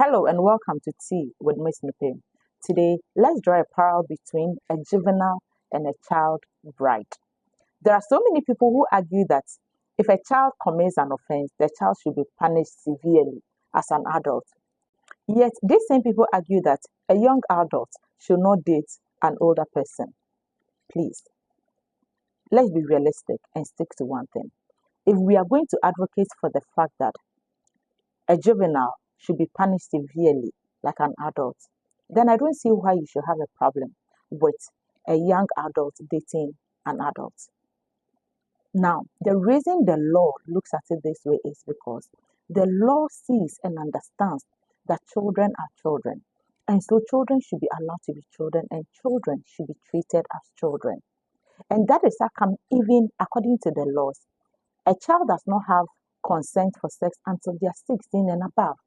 Hello and welcome to Tea with Miss Nipe. Today, let's draw a parallel between a juvenile and a child bride. There are so many people who argue that if a child commits an offense, the child should be punished severely as an adult. Yet, these same people argue that a young adult should not date an older person. Please, let's be realistic and stick to one thing. If we are going to advocate for the fact that a juvenile should be punished severely like an adult, then I don't see why you should have a problem with a young adult dating an adult. Now, the reason the law looks at it this way is because the law sees and understands that children are children. And so children should be allowed to be children and children should be treated as children. And that is how come, even according to the laws, a child does not have consent for sex until they are 16 and above.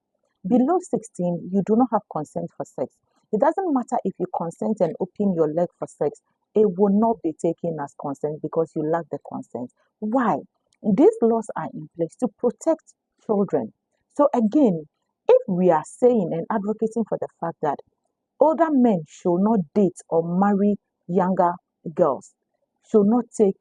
Below 16, you do not have consent for sex. It doesn't matter if you consent and open your leg for sex, it will not be taken as consent because you lack the consent. Why? These laws are in place to protect children. So, again, if we are saying and advocating for the fact that older men should not date or marry younger girls, should not take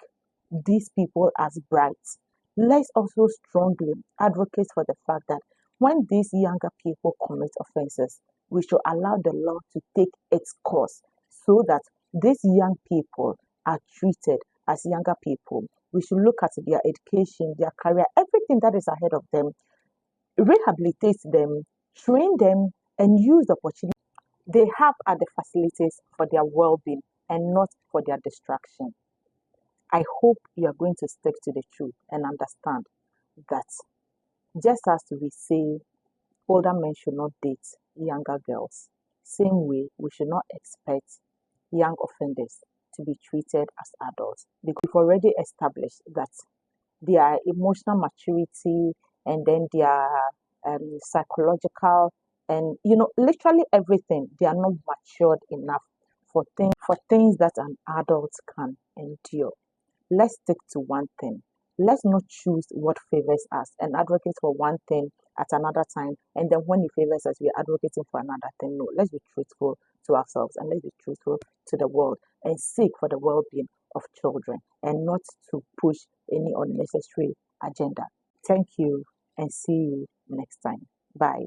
these people as brides, let's also strongly advocate for the fact that when these younger people commit offenses, we should allow the law to take its course so that these young people are treated as younger people. We should look at their education, their career, everything that is ahead of them, rehabilitate them, train them, and use the opportunity they have at the facilities for their well-being and not for their distraction. I hope you are going to stick to the truth and understand that just as we say older men should not date younger girls, same way we should not expect young offenders to be treated as adults because we've already established that their emotional maturity and then their psychological and literally everything, they are not matured enough for things that an adult can endure. Let's stick to one thing. Let's not choose what favors us and advocate for one thing at another time. And then when it favors us, we're advocating for another thing. No, let's be truthful to ourselves and let's be truthful to the world and seek for the well being of children and not to push any unnecessary agenda. Thank you and see you next time. Bye.